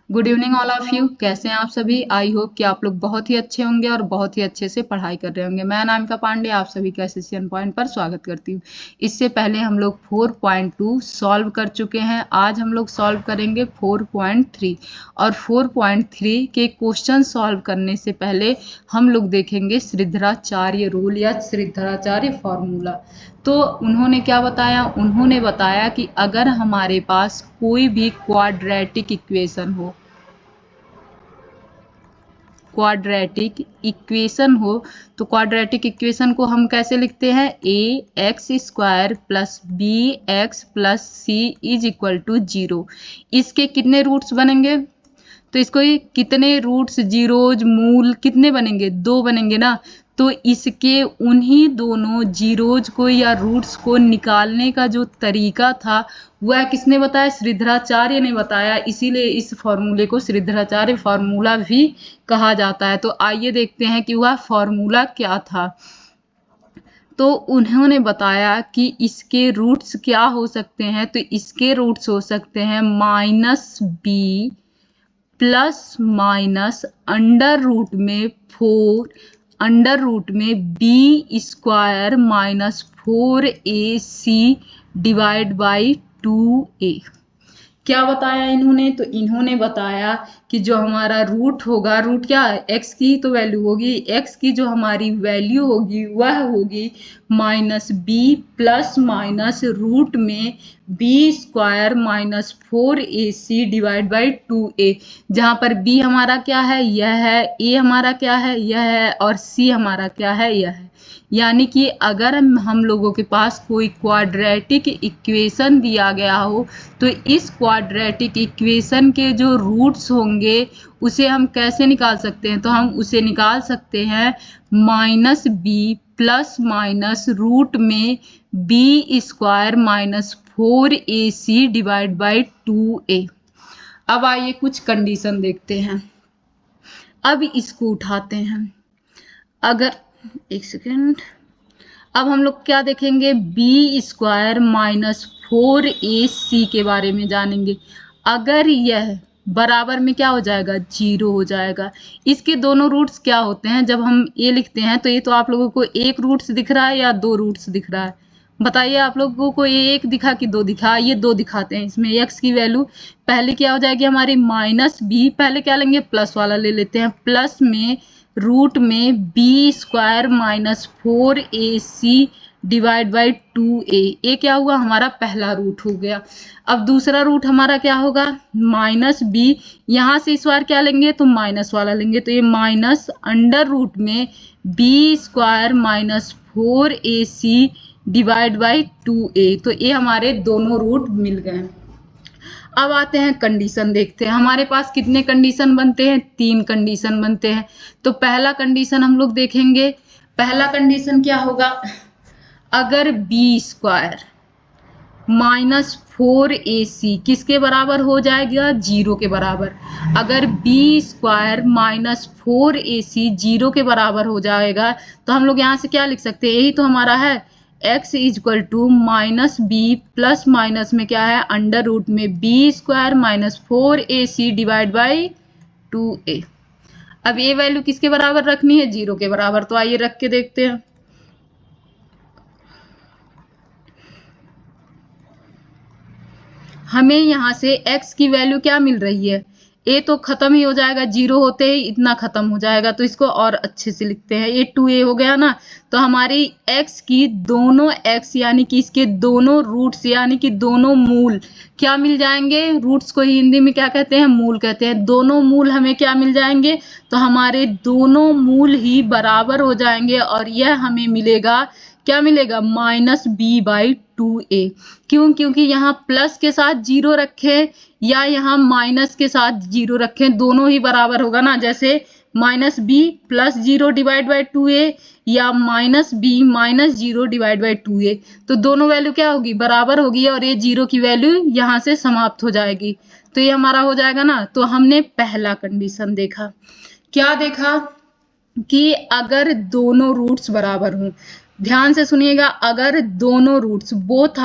Good evening all of you. कैसे हैं आप सभी? आई होप कि आप लोग बहुत ही अच्छे होंगे और बहुत ही अच्छे से पढ़ाई कर रहे होंगे। मैं अनामिका पांडे आप सभी का एसएससी पॉइंट पर स्वागत करती हूँ। इससे पहले हम लोग 4.2 सॉल्व कर चुके हैं। आज हम लोग सॉल्व करेंगे 4.3 और 4.3 के क्वेश्चन सॉल्व करने से पहले हम लोग देखेंगे श्रीधराचार्य रूल या श्रीधराचार्य फॉर्मूला। तो उन्होंने क्या बताया? उन्होंने बताया कि अगर हमारे पास कोई भी क्वाड्रेटिक इक्वेशन हो, तो क्वाड्रेटिक इक्वेशन को हम कैसे लिखते हैं? A x square plus B x plus C is equal to 0। इसके कितने रूट्स बनेंगे? तो इसको ये कितने रूट्स, जीरोज, मूल कितने बनेंगे? 2 बनेंगे ना। तो इसके उन्हीं दोनों जीरोज को या रूट्स को निकालने का जो तरीका था वह किसने बताया? श्रीधराचार्य ने बताया। इसीलिए इस फॉर्मूले को श्रीधराचार्य फॉर्मूला भी कहा जाता है। तो आइए देखते हैं कि वह फॉर्मूला क्या था। तो उन्होंने बताया कि इसके रूट्स क्या हो सकते हैं? तो इसके रूट्स हो सकते हैं -b plus minus under root में 4 अंडर रूट में b square minus 4ac divide by 2a। क्या बताया इन्होंने? तो इन्होंने बताया कि जो हमारा रूट होगा, रूट क्या है? एक्स की तो वैल्यू होगी, एक्स की जो हमारी वैल्यू होगी वह होगी -b प्लस माइनस रूट में b square minus 4ac divide by 2a। जहाँ पर b हमारा क्या है? यह है। a हमारा क्या है? यह है। और c हमारा क्या है? यह है। यानी कि अगर हम लोगों के पास कोई क्वाड्रेटिक इक्वेशन दिया गया हो तो इस क्वाड्रेटिक इक्वेशन के जो रूट्स होंगे उसे हम कैसे निकाल सकते हैं? तो हम उसे निकाल सकते हैं -b प्लस माइनस रूट में b square minus 4ac divide by 2a। अब आइए कुछ कंडीशन देखते हैं। अब इसको उठाते हैं। अगर एक सेकेंड, अब हम लोग क्या देखेंगे? बी स्क्वायर माइनस 4ac के बारे में जानेंगे। अगर यह बराबर में क्या हो जाएगा? 0 हो जाएगा। इसके दोनों रूट्स क्या होते हैं? जब हम ये लिखते हैं तो ये तो आप लोगों को एक रूट्स दिख रहा है या 2 रूट्स दिख रहा है? बताइए आप लोगों को, ये एक दिखा कि 2 दिखा? ये 2 दिखाते हैं। इसमें x की वैल्यू पहले क्या हो जाएगी हमारी? -b, पहले क्या लेंगे? प्लस वाला ले लेते हैं। प्लस में रूट में b square minus 4ac divide by 2a। ये क्या हुआ? हमारा पहला रूट हो गया। अब दूसरा रूट हमारा क्या होगा? -b, यहाँ से इस बार क्या लेंगे? तो माइनस वाला लेंगे। तो ये माइनस अंडर रूट में b square minus 4ac divide by 2a। तो ये हमारे दोनों रूट मिल गए। अब आते हैं कंडीशन देखते हैं। हमारे पास कितने कंडीशन बनते हैं? 3 कंडीशन बनते हैं। तो पहला कंडीशन हम लोग देखेंगे। पहला कंडीशन क्या होगा? अगर बी स्क्वायर माइनस 4ac किसके बराबर हो जाएगा? 0 के बराबर। अगर बी स्क्वायर माइनस 4ac 0 के बराबर हो जाएगा तो हम लोग यहाँ से क्या लिख सकते हैं? यही तो हमारा है x is equal to -b plus minus में क्या है? अंडर रूट में b square minus 4ac divide by 2a। अब ये वैल्यू किसके बराबर रखनी है? 0 के बराबर। तो आइए रख के देखते हैं। हमें यहाँ से x की वैल्यू क्या मिल रही है? a तो खत्म ही हो जाएगा, 0 होते ही इतना खत्म हो जाएगा। तो इसको और अच्छे से लिखते हैं। ये 2a हो गया ना। तो हमारी x की दोनों x यानी कि इसके दोनों रूट्स यानी कि दोनों मूल क्या मिल जाएंगे? रूट्स को हिंदी में क्या कहते हैं? मूल कहते हैं। दोनों मूल हमें क्या मिल जाएंगे? तो हमारे दोनों मूल ही बराबर हो जाएंगे और यह हमें मिलेगा, क्या मिलेगा? -b/2a। क्यों? क्योंकि यहाँ प्लस के साथ 0 रखें या यहाँ माइनस के साथ 0 रखें, दोनों ही बराबर होगा ना। जैसे -b plus 0 divide by 2a या -b minus 0 divide by 2a। तो दोनों वैल्यू क्या होगी? बराबर होगी और ये 0 की वैल्यू यहाँ से समाप्त हो जाएगी। तो ये हमारा हो जाएगा ना। तो हमने पहला कंडीशन देखा। क्या देखा? कि अगर दोनों रूट्स बराबर हों। ध्यान से सुनिएगा। अगर दोनों roots both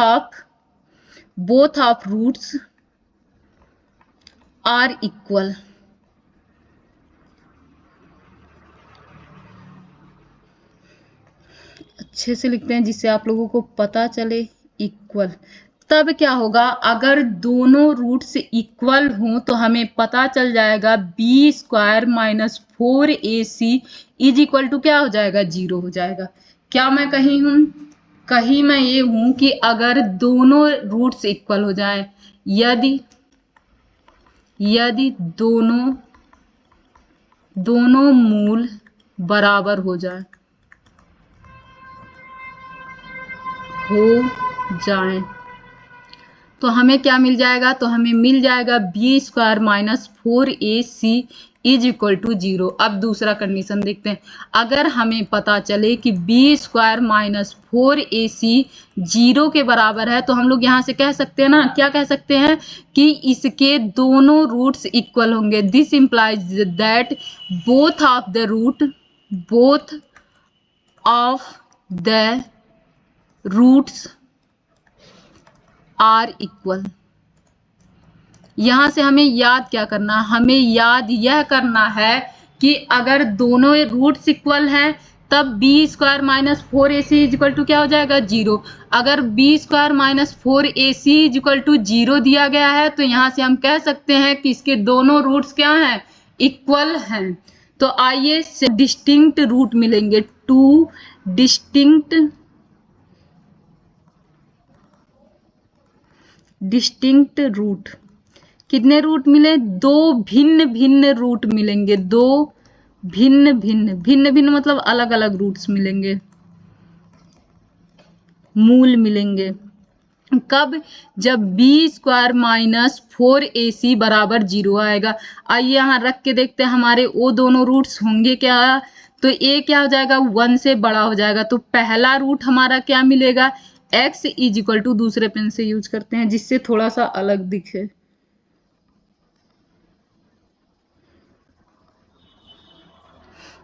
of roots are equal, अच्छे से लिखते हैं जिससे आप लोगों को पता चले, इक्वल। तब क्या होगा, अगर दोनों रूट्स इक्वल हों तो हमें पता चल जाएगा b square minus 4ac is equal to क्या हो जाएगा, 0 हो जाएगा। क्या मैं कहीं हूं, कहीं मैं ये हूं कि अगर दोनों रूट्स इक्वल हो जाएं, यदि दोनों मूल बराबर हो जाएं तो हमें क्या मिल जाएगा, तो हमें मिल जाएगा b square minus 4ac is equal to 0। अब दूसरा कंडीशन देखते हैं। अगर हमें पता चले कि बी स्क्वायर माइनस 4ac 0 के बराबर है तो हम लोग यहाँ से कह सकते हैं ना, क्या कह सकते हैं कि इसके दोनों रूट्स इक्वल होंगे। This implies that both of the roots are equal. यहां से हमें याद क्या करना, हमें याद यह करना है कि अगर दोनों रूट्स इक्वल हैं तब b square minus 4ac is equal to क्या हो जाएगा, 0। अगर b square minus 4ac is equal to 0 दिया गया है तो यहां से हम कह सकते हैं कि इसके दोनों रूट्स क्या हैं, इक्वल हैं। तो आइए डिस्टिंक्ट रूट मिलेंगे, 2 डिस्टिंक्ट रूट। कितने रूट मिले, 2 भिन्न भिन्न रूट मिलेंगे, 2 भिन्न भिन्न मतलब अलग अलग रूट्स मिलेंगे, मूल मिलेंगे। कब, जब बी स्क्वायर माइनस 4ac बराबर 0 आएगा। आइए यहाँ रख के देखते हैं हमारे वो दोनों रूट्स होंगे क्या। तो ए क्या हो जाएगा, 1 से बड़ा हो जाएगा। तो पहला रूट हमारा क्या मिलेगा, x इज इक्वल टू, दूसरे पेन से यूज करते हैं जिससे थोड़ा सा अलग दिखे।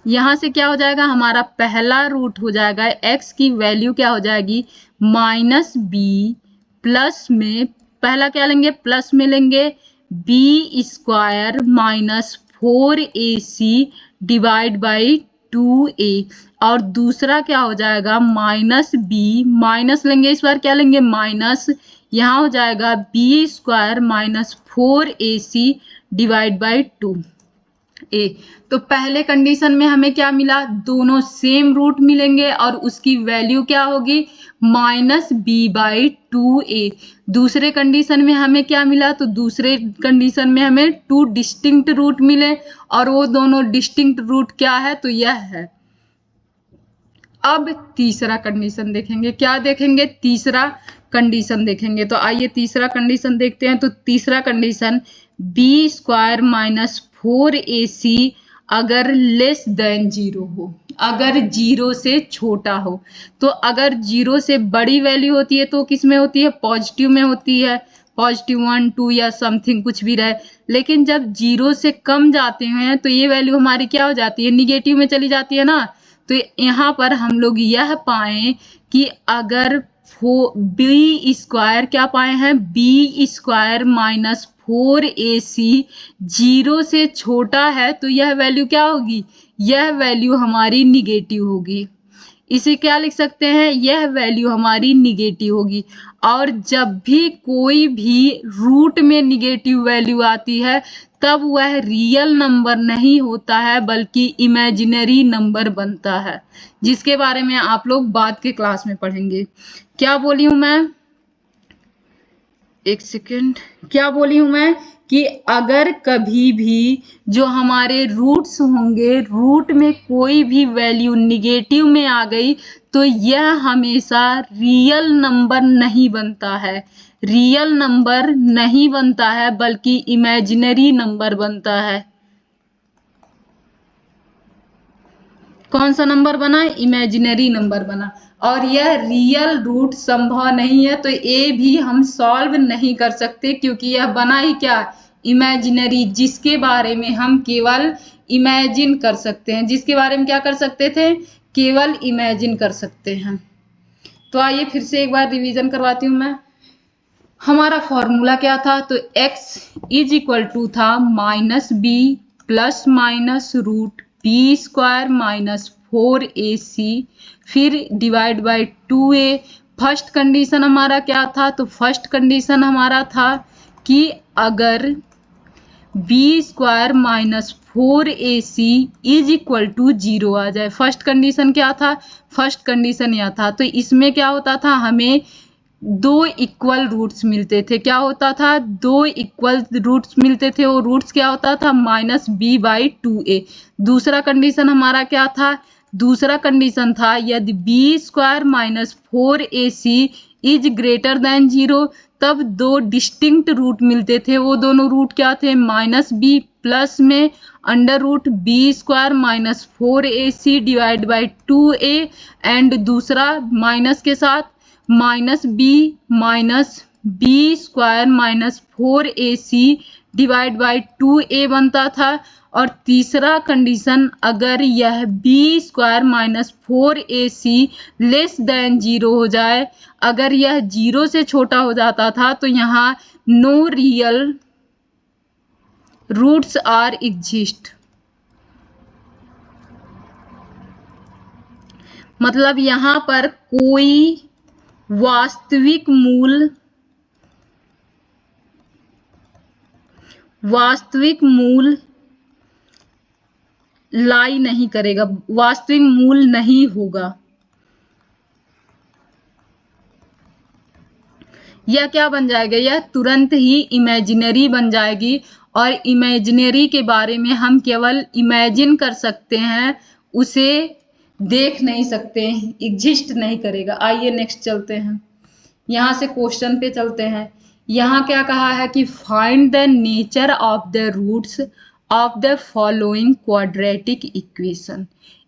यहां से क्या हो जाएगा, हमारा पहला रूट हो जाएगा, x की वैल्यू क्या हो जाएगी, माइनस बी, प्लस में पहला क्या लेंगे, प्लस में लेंगे b square minus 4ac divide by 2a, और दूसरा क्या हो जाएगा, माइनस बी, माइनस लेंगे इस बार, क्या लेंगे, माइनस, यहाँ हो जाएगा b square minus 4ac divide by 2a। तो पहले कंडीशन में हमें क्या मिला, दोनों सेम रूट मिलेंगे और उसकी वैल्यू क्या होगी, माइनस बी बाई 2a। दूसरे कंडीशन में हमें क्या मिला, तो दूसरे कंडीशन में हमें 2 डिस्टिंक्ट रूट मिले और वो दोनों डिस्टिंक्ट रूट क्या है, तो यह है। अब तीसरा कंडीशन देखेंगे, क्या देखेंगे, तीसरा कंडीशन देखेंगे। तो आइए तीसरा कंडीशन देखते हैं। तो तीसरा condition, B square minus 4ac अगर लेस देन 0 हो, अगर 0 से छोटा हो। तो अगर 0 से बड़ी वैल्यू होती है तो किस में होती है, पॉजिटिव में होती है, पॉजिटिव 1 2 या समथिंग कुछ भी रहे। लेकिन जब 0 से कम जाते हैं तो ये वैल्यू हमारी क्या हो जाती है, निगेटिव में चली जाती है ना। तो यहाँ पर हम लोग यह पाए कि अगर बी स्क्वायर क्या पाए हैं, बी स्क्वायर माइनस 4ac 0 से छोटा है तो यह वैल्यू क्या होगी, यह वैल्यू हमारी निगेटिव होगी। इसे क्या लिख सकते हैं, यह वैल्यू हमारी निगेटिव होगी। और जब भी कोई भी रूट में निगेटिव वैल्यू आती है तब वह रियल नंबर नहीं होता है बल्कि इमेजिनरी नंबर बनता है, जिसके बारे में आप लोग बाद के क्लास में पढ़ेंगे। क्या बोली हूं मैं, एक सेकेंड, क्या बोली हूं मैं कि अगर कभी भी जो हमारे रूट्स होंगे, रूट में कोई भी वैल्यू निगेटिव में आ गई तो यह हमेशा रियल नंबर नहीं बनता है, रियल नंबर नहीं बनता है बल्कि इमेजिनरी नंबर बनता है। कौन सा नंबर बना, इमेजिनरी नंबर बना। और यह रियल रूट संभव नहीं है, तो ए भी हम सॉल्व नहीं कर सकते क्योंकि यह बना ही क्या, इमेजिनरी, जिसके बारे में हम केवल इमेजिन कर सकते हैं, जिसके बारे में क्या कर सकते थे, केवल इमेजिन कर सकते हैं। तो आइए फिर से एक बार रिवीजन करवाती हूँ मैं। हमारा फॉर्मूला क्या था, तो x इज इक्वल टू था -b plus minus root b square minus 4ac फिर divide by 2a। First condition हमारा क्या था, तो फर्स्ट कंडीशन हमारा था कि अगर b square minus 4ac is equal to 0 आ जाए। फर्स्ट कंडीशन क्या था, फर्स्ट कंडीशन यह था। तो इसमें क्या होता था, हमें दो इक्वल रूट्स मिलते थे। क्या होता था, दो इक्वल रूट्स मिलते थे। वो रूट्स क्या होता था, -b/2a। दूसरा कंडीशन हमारा क्या था, दूसरा कंडीशन था यदि b square minus 4ac is greater than 0, तब दो डिस्टिंक्ट रूट मिलते थे। वो दोनों रूट क्या थे, -b प्लस में under root b square minus 4ac divide by 2a and दूसरा माइनस के साथ -b square minus 4ac divide by 2a बनता था। और तीसरा कंडीशन, अगर यह b square minus 4ac less than 0 हो जाए, अगर यह 0 से छोटा हो जाता था तो यहाँ no real roots are exist. मतलब यहाँ पर कोई वास्तविक मूल लाई नहीं करेगा, वास्तविक मूल नहीं होगा। यह क्या बन जाएगा, यह तुरंत ही इमेजिनरी बन जाएगी। और इमेजिनरी के बारे में हम केवल इमेजिन कर सकते हैं, उसे देख नहीं सकते, एग्जिस्ट नहीं करेगा। आइए नेक्स्ट चलते हैं, यहाँ से क्वेश्चन पे चलते हैं। यहाँ क्या कहा है कि find the nature of the roots of the following quadratic equation,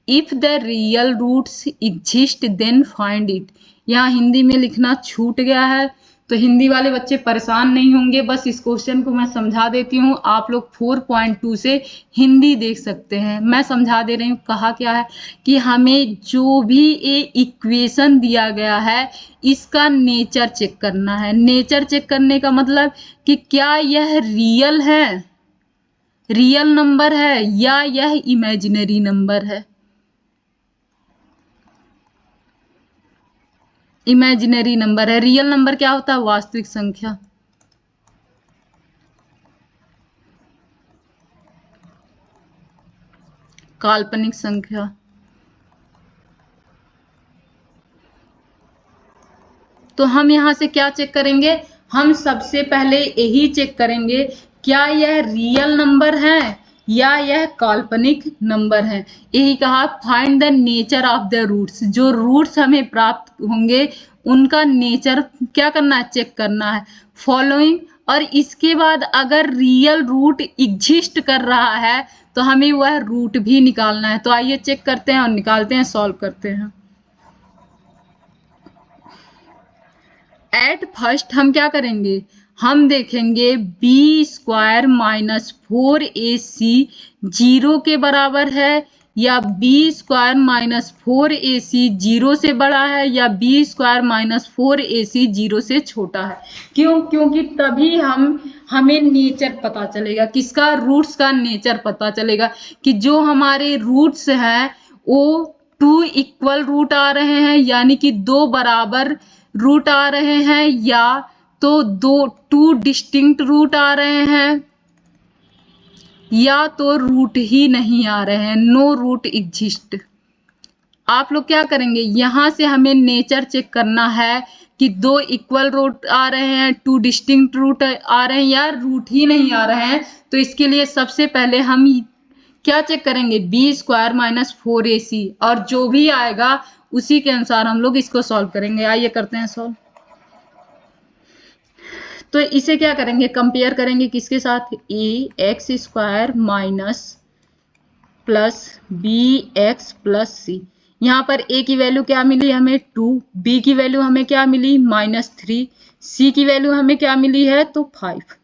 if the real roots exist then find it. यहाँ हिंदी में लिखना छूट गया है, तो हिंदी वाले बच्चे परेशान नहीं होंगे। बस इस क्वेश्चन को मैं समझा देती हूँ, आप लोग 4.2 से हिंदी देख सकते हैं। मैं समझा दे रही हूँ। कहा क्या है कि हमें जो भी ये इक्वेशन दिया गया है, इसका नेचर चेक करना है। नेचर चेक करने का मतलब कि क्या यह रियल है, रियल नंबर है, या यह इमेजिनरी नंबर है। इमेजिनरी नंबर है। रियल नंबर क्या होता है, वास्तविक संख्या। काल्पनिक संख्या। तो हम यहाँ से क्या चेक करेंगे, हम सबसे पहले यही चेक करेंगे क्या यह रियल नंबर है या यह काल्पनिक नंबर है। यही कहा find the nature of the roots. जो रूट्स हमें प्राप्त होंगे उनका नेचर क्या करना है, चेक करना है। फॉलोइंग, और इसके बाद अगर रियल रूट एग्जिस्ट कर रहा है तो हमें वह रूट भी निकालना है। तो आइए चेक करते हैं और निकालते हैं, सॉल्व करते हैं। एट फर्स्ट हम क्या करेंगे, हम देखेंगे बी स्क्वायर माइनस 4ac 0 के बराबर है या बी स्क्वायर माइनस 4ac 0 से बड़ा है या बी स्क्वायर माइनस 4ac 0 से छोटा है। क्यों, क्योंकि तभी हमें नेचर पता चलेगा, किसका, रूट्स का नेचर पता चलेगा कि जो हमारे रूट्स हैं वो 2 इक्वल रूट आ रहे हैं, यानी कि 2 बराबर रूट आ रहे हैं, या तो 2 डिस्टिंक्ट रूट आ रहे हैं, या तो रूट ही नहीं आ रहे हैं, नो रूट एग्जिस्ट। आप लोग क्या करेंगे, यहां से हमें नेचर चेक करना है कि 2 इक्वल रूट आ रहे हैं, 2 डिस्टिंक्ट रूट आ रहे हैं, या रूट ही नहीं आ रहे हैं। तो इसके लिए सबसे पहले हम क्या चेक करेंगे, बी स्क्वायर माइनस 4ac, और जो भी आएगा उसी के अनुसार हम लोग इसको सॉल्व करेंगे। आइए करते हैं सॉल्व। तो इसे क्या करेंगे, कंपेयर करेंगे किसके साथ, A x square minus plus B x plus C. यहाँ पर ए की वैल्यू क्या मिली हमें 2, बी की वैल्यू हमें क्या मिली -3, सी की वैल्यू हमें क्या मिली है तो 5।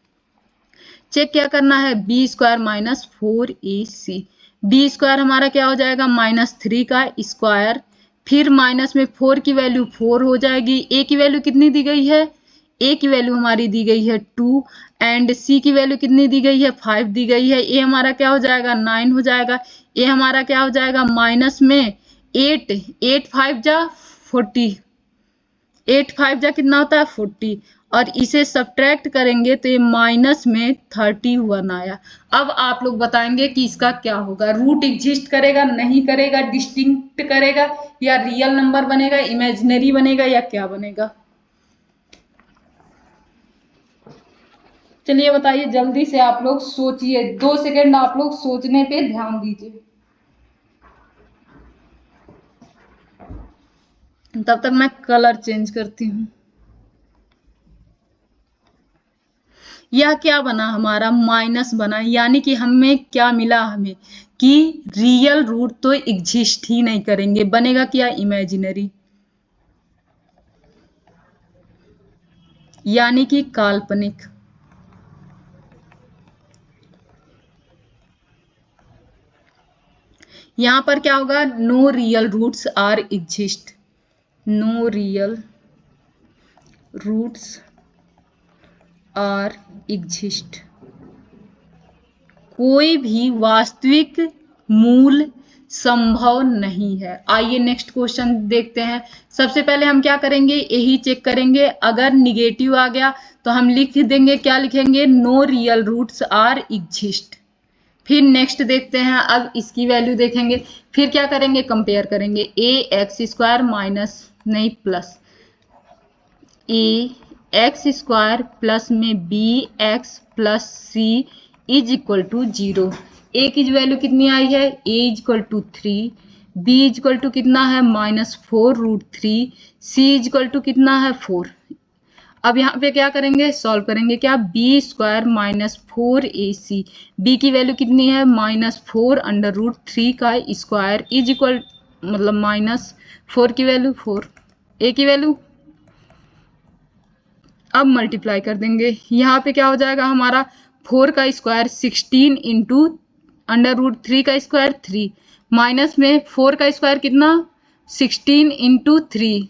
चेक क्या करना है, b square minus 4ac। B square हमारा क्या हो जाएगा, -3 का स्क्वायर, फिर माइनस में 4 की वैल्यू 4 हो जाएगी। ए की वैल्यू कितनी दी गई है, ए की वैल्यू हमारी दी गई है 2 एंड सी की वैल्यू कितनी दी गई है 5 दी गई है। ए हमारा क्या हो जाएगा 9 हो जाएगा। ए हमारा क्या हो जाएगा माइनस में 8 8 5 जा 40 8 5 जा कितना होता है 40 और इसे सब्ट्रैक्ट करेंगे तो ये माइनस में 31 आया। अब आप लोग बताएंगे कि इसका क्या होगा, रूट एग्जिस्ट करेगा नहीं करेगा, डिस्टिंक्ट करेगा या रियल नंबर बनेगा, इमेजिनरी बनेगा या क्या बनेगा। चलिए बताइए जल्दी से, आप लोग सोचिए, 2 सेकंड आप लोग सोचने पे ध्यान दीजिए, तब तक मैं कलर चेंज करती हूँ। यह क्या बना हमारा माइनस बना, यानी कि हमें क्या मिला, हमें कि रियल रूट तो एग्जिस्ट ही नहीं करेंगे, बनेगा क्या इमेजिनरी, यानी कि काल्पनिक। यहां पर क्या होगा, no real roots are exist, no real roots are exist, कोई भी वास्तविक मूल संभव नहीं है। आइए नेक्स्ट क्वेश्चन देखते हैं। सबसे पहले हम क्या करेंगे, यही चेक करेंगे, अगर निगेटिव आ गया तो हम लिख देंगे, क्या लिखेंगे, no real roots are exist. फिर नेक्स्ट देखते हैं, अब इसकी वैल्यू देखेंगे, फिर क्या करेंगे, कंपेयर करेंगे, ए एक्स स्क्वायर माइनस नहीं प्लस ए एक्स स्क्वायर प्लस में B x plus C is equal to 0। ए की वैल्यू कितनी आई है, A is equal to 3, B is equal to कितना है -4√3, सी इज इक्वल टू कितना है 4। अब यहाँ पे क्या करेंगे, सॉल्व करेंगे, क्या बी स्क्वायर -4ac, बी की वैल्यू कितनी है -4√3 का स्क्वायर इज इक्वल मतलब -4 की वैल्यू 4, ए की वैल्यू। अब मल्टीप्लाई कर देंगे, यहाँ पे क्या हो जाएगा हमारा 4 का स्क्वायर 16 इंटू √3 का स्क्वायर 3, माइनस में 4 का स्क्वायर कितना 16 इंटू 3,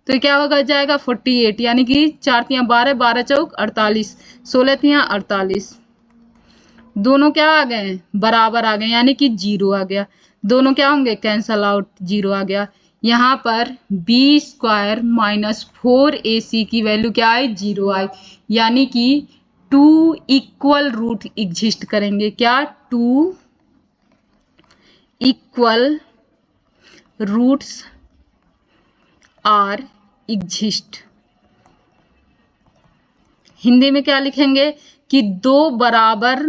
तो क्या होगा जाएगा 48, यानी कि 4 तियाँ 12, 12 चौक 48, 16 तियाँ 48, दोनों क्या आ गए बराबर आ गए, यानी कि 0 आ गया, दोनों क्या होंगे कैंसल आउट, 0 आ गया। यहाँ पर बी स्क्वायर -4ac की वैल्यू क्या आई 0 आई, यानी कि 2 इक्वल रूट एग्जिस्ट करेंगे, क्या 2 equal roots are exist. Hindi में क्या लिखेंगे कि 2 बराबर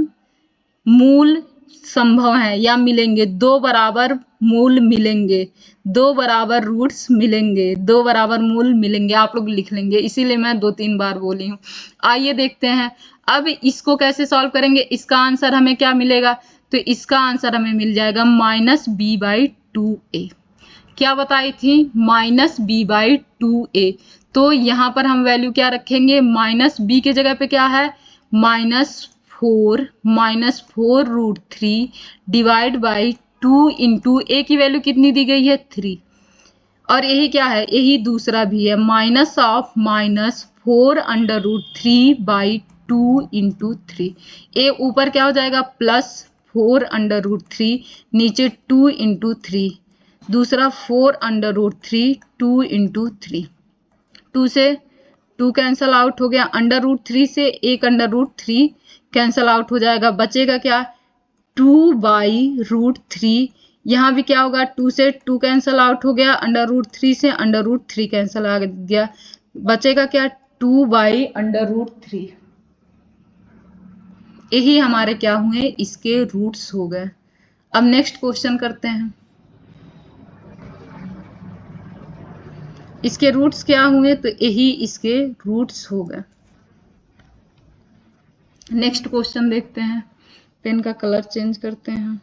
मूल संभव है या मिलेंगे, 2 बराबर मूल मिलेंगे, 2 बराबर रूट्स मिलेंगे, 2 बराबर मूल मिलेंगे, आप लोग लिख लेंगे, इसीलिए मैं 2-3 बार बोली हूँ। आइए देखते हैं अब इसको कैसे सॉल्व करेंगे, इसका आंसर हमें क्या मिलेगा, तो इसका आंसर हमें मिल जाएगा -b/2a। क्या बताई थी -b/2a, तो यहाँ पर हम वैल्यू क्या रखेंगे, -b के जगह पे क्या है -4√3 डिवाइड बाई 2 इंटू ए की वैल्यू कितनी दी गई है 3, और यही क्या है, यही दूसरा भी है -4√3/2 इंटू 3, ए ऊपर क्या हो जाएगा +4√3, नीचे 2 इंटू 3, दूसरा 4√3 2 इंटू 3, 2 से 2 कैंसल आउट हो गया, √3 से एक √3 कैंसल आउट हो जाएगा, बचेगा क्या 2/√3, यहाँ भी क्या होगा 2 से 2 कैंसल आउट हो गया, √3 से √3 कैंसल आ गया, बचेगा क्या 2/√3। यही हमारे क्या हुए, इसके रूट्स हो गए। अब नेक्स्ट क्वेश्चन करते हैं, इसके रूट्स क्या हुए, तो यही इसके रूट्स हो गए। नेक्स्ट क्वेश्चन देखते हैं, पेन का कलर चेंज करते हैं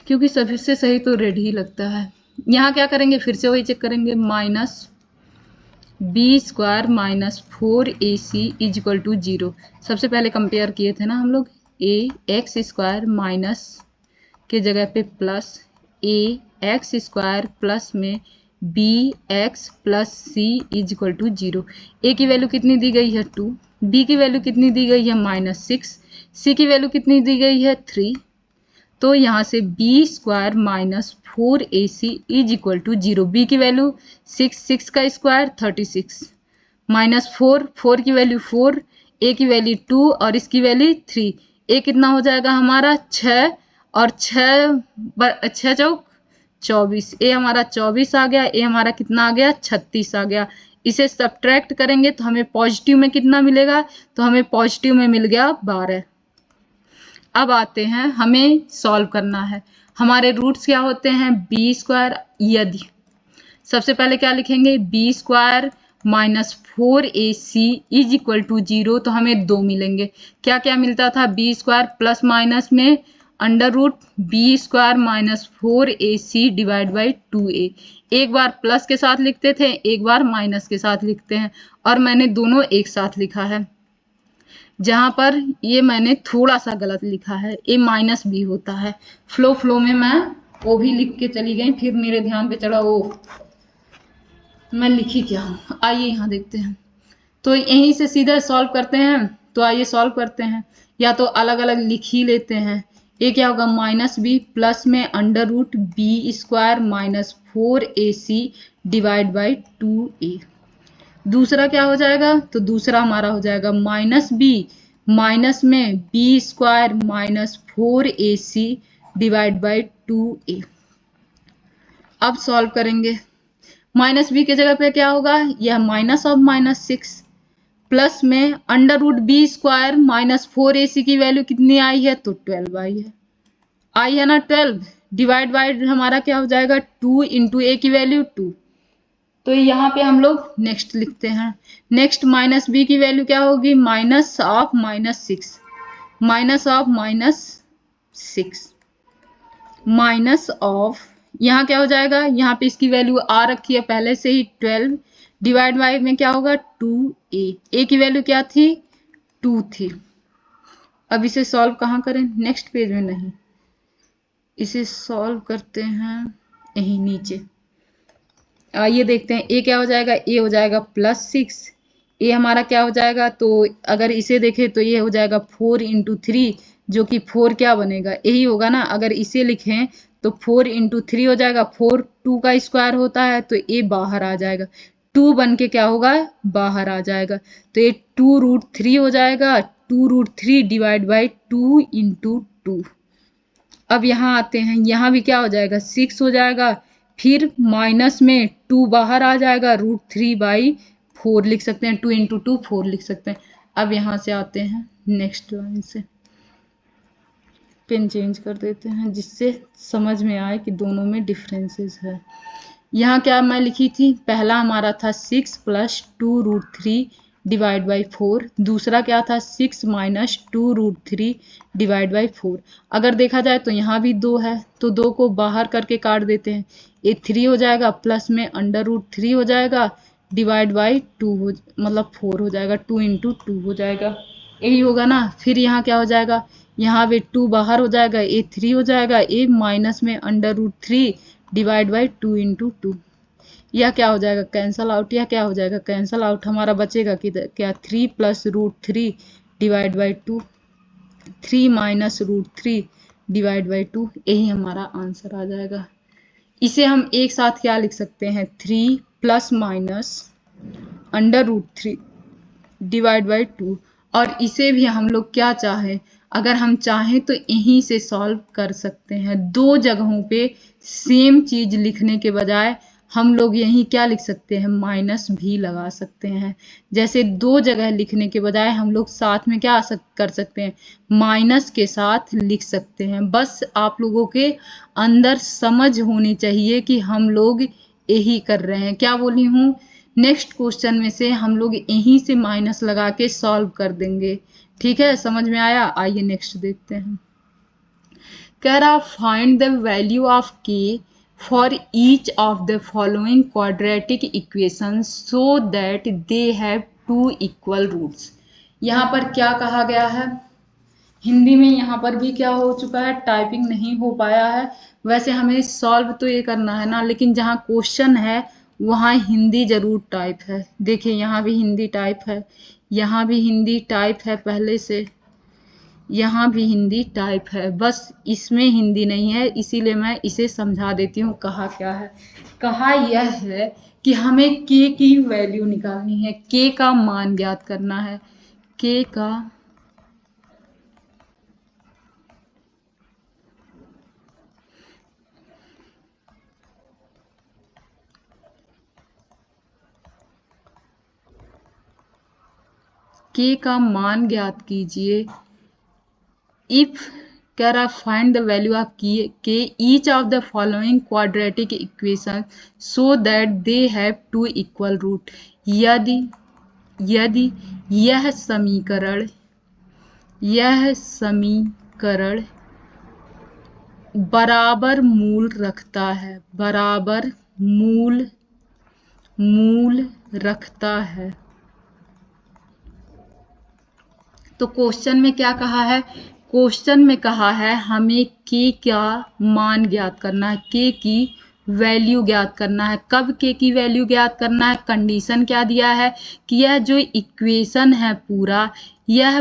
क्योंकि सभी से सही तो रेड ही लगता है। यहाँ क्या करेंगे, फिर से वही चेक करेंगे, -b square -4ac is equal to 0। सबसे पहले कंपेयर किए थे ना हम लोग, ए एक्स स्क्वायर माइनस के जगह पे प्लस ए एक्स स्क्वायर प्लस में B x plus C is equal to 0। ए की वैल्यू कितनी दी गई है 2, बी की वैल्यू कितनी दी गई है -6, सी की वैल्यू कितनी दी गई है 3। तो यहाँ से b square minus 4ac is equal to 0। B की वैल्यू 6 का स्क्वायर 36 माइनस 4 की वैल्यू 4, ए की वैल्यू 2 और इसकी वैल्यू 3। ए कितना हो जाएगा हमारा 6 और 6 चौक 24। ए हमारा 24 आ गया, ए हमारा कितना आ गया 36 आ गया। इसे सब्ट्रैक्ट करेंगे तो हमें पॉजिटिव में कितना मिलेगा, तो हमें पॉजिटिव में मिल गया 12। अब आते हैं, हमें सॉल्व करना है। हमारे रूट्स क्या होते हैं, बी स्क्वायर। यदि सबसे पहले क्या लिखेंगे, b square minus 4ac is equal to 0, तो हमें 2 मिलेंगे। क्या क्या मिलता था, बी स्क्वायर प्लस माइनस में under root b square minus 4ac divide by 2a। एक बार प्लस के साथ लिखते थे, एक बार माइनस के साथ लिखते हैं, और मैंने दोनों एक साथ लिखा है। जहां पर ये मैंने थोड़ा सा गलत लिखा है, ए माइनस बी होता है। फ्लो में मैं वो भी लिख के चली गई, फिर मेरे ध्यान पे चढ़ा ओ मैं लिखी क्या हूँ। आइए यहाँ देखते हैं, तो यहीं से सीधा सॉल्व करते हैं। तो आइए सॉल्व करते हैं, या तो अलग अलग लिख ही लेते हैं। ये क्या होगा, माइनस बी प्लस में under root b square minus 4ac divide by 2a। दूसरा क्या हो जाएगा, तो दूसरा हमारा हो जाएगा माइनस बी माइनस में b square minus 4ac divide by 2a। अब सॉल्व करेंगे, माइनस बी के जगह पे क्या होगा, यह माइनस ऑफ -6 प्लस में under root b square minus 4ac की वैल्यू कितनी आई है, तो 12 आई है ना 12, डिवाइड बाई हमारा क्या हो जाएगा 2 इंटू ए की वैल्यू 2। तो यहाँ पे हम लोग नेक्स्ट लिखते हैं। नेक्स्ट माइनस बी की वैल्यू क्या होगी, minus of -6 minus of -6 minus of, यहाँ क्या हो जाएगा, यहाँ पे इसकी वैल्यू आ रखी है पहले से ही 12, डिवाइड बाई में क्या होगा 2a। ए की वैल्यू क्या थी 2 थी। अब इसे सॉल्व कहाँ करें, नेक्स्ट पेज में नहीं, इसे सॉल्व करते हैं यहीं नीचे। आइए देखते हैं, ए क्या हो जाएगा, ए हो जाएगा +6। ए हमारा क्या हो जाएगा, तो अगर इसे देखें तो ये हो जाएगा 4 इंटू 3, जो कि 4 क्या बनेगा, यही होगा ना। अगर इसे लिखें तो 4 इंटू 3 हो जाएगा, 4 2 का स्क्वायर होता है, तो ए बाहर आ जाएगा, 2 बन के क्या होगा, बाहर आ जाएगा। तो ये 2√3 हो जाएगा, 2√3 डिवाइड बाई 2 इंटू 2। अब यहाँ आते हैं, यहाँ भी क्या हो जाएगा 6 हो जाएगा, फिर माइनस में 2 बाहर आ जाएगा, √3/4 लिख सकते हैं, 2 इंटू 2 4 लिख सकते हैं। अब यहाँ से आते हैं नेक्स्ट लाइन से, पेन चेंज कर देते हैं जिससे समझ में आए कि दोनों में डिफरेंसेस है। यहाँ क्या मैं लिखी थी, पहला हमारा था 6 प्लस 2√3 डिवाइड बाई 4, दूसरा क्या था 6 माइनस 2√3 डिवाइड बाई 4। अगर देखा जाए तो यहाँ भी 2 है, तो 2 को बाहर करके काट देते हैं, ये 3 हो जाएगा, प्लस में अंडर रूट 3 हो जाएगा, डिवाइड बाई 2 हो मतलब 4 हो जाएगा, 2 इंटू 2 हो जाएगा, यही होगा ना। फिर यहाँ क्या हो जाएगा, यहाँ पे 2 बाहर हो जाएगा, ये 3 हो जाएगा, ये माइनस में under root 3 divide by 2 into 2। यह क्या हो जाएगा, कैंसल आउट, यह क्या हो जाएगा कैंसल आउट, हमारा बचेगा किधर क्या 3 plus √3 divide by 2, 3 minus √3 divide by 2, यही हमारा आंसर आ जाएगा। इसे हम एक साथ क्या लिख सकते हैं, 3 plus minus under root 3 divide by 2, और इसे भी हम लोग क्या चाहें, अगर हम चाहें तो यहीं से सॉल्व कर सकते हैं। दो जगहों पे सेम चीज लिखने के बजाय हम लोग यहीं क्या लिख सकते हैं, माइनस भी लगा सकते हैं। जैसे दो जगह लिखने के बजाय हम लोग साथ में क्या कर सकते हैं, माइनस के साथ लिख सकते हैं। बस आप लोगों के अंदर समझ होनी चाहिए कि हम लोग यही कर रहे हैं। क्या बोली हूँ, नेक्स्ट क्वेश्चन में से हम लोग यहीं से माइनस लगा के सॉल्व कर देंगे। ठीक है, समझ में आया। आइए नेक्स्ट देखते हैं। कह रहा find the value of k for each of the following quadratic equation so that they have 2 equal roots. यहाँ पर क्या कहा गया है, हिंदी में यहाँ पर भी क्या हो चुका है, टाइपिंग नहीं हो पाया है। वैसे हमें सॉल्व तो ये करना है ना, लेकिन जहाँ क्वेश्चन है वहाँ हिंदी जरूर टाइप है। देखिए यहाँ भी हिंदी टाइप है, यहाँ भी हिंदी टाइप है पहले से, यहाँ भी हिंदी टाइप है, बस इसमें हिंदी नहीं है। इसीलिए मैं इसे समझा देती हूँ। कहा क्या है, कहा यह है कि हमें के की वैल्यू निकालनी है, के का मान ज्ञात करना है, के का मान ज्ञात कीजिए। इफ कह रहा find the value of k each of the following quadratic equation so that they have two equal root. यदि यदि यह समीकरण बराबर मूल रखता है, बराबर मूल रखता है। तो क्वेश्चन में क्या कहा है, क्वेश्चन में कहा है हमें के का मान ज्ञात करना है, के की वैल्यू ज्ञात करना है। कब के की वैल्यू ज्ञात करना है, कंडीशन क्या दिया है कि यह जो इक्वेशन है पूरा यह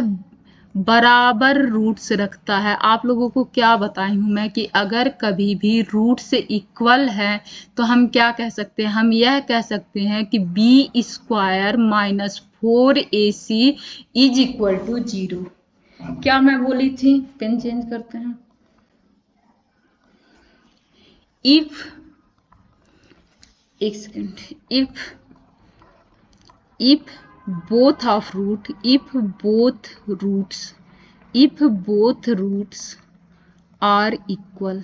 बराबर रूट्स रखता है। आप लोगों को क्या बताई हूं मैं कि अगर कभी भी रूट से इक्वल है तो हम क्या कह सकते हैं, हम यह कह सकते हैं कि b square minus 4ac is equal to 0। क्या मैं बोली थी, पेन चेंज करते हैं। इफ एक second, if both roots are equal,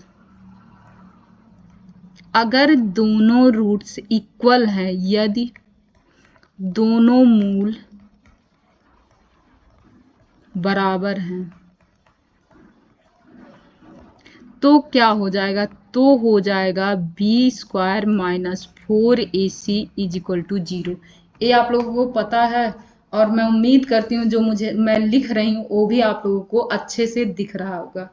अगर दोनों रूट्स इक्वल हैं, यदि दोनों मूल बराबर हैं, तो क्या हो जाएगा, तो हो जाएगा b square minus 4ac is equal to 0। ये आप लोगों को पता है और मैं उम्मीद करती हूँ जो मैं लिख रही हूँ वो भी आप लोगों को अच्छे से दिख रहा होगा।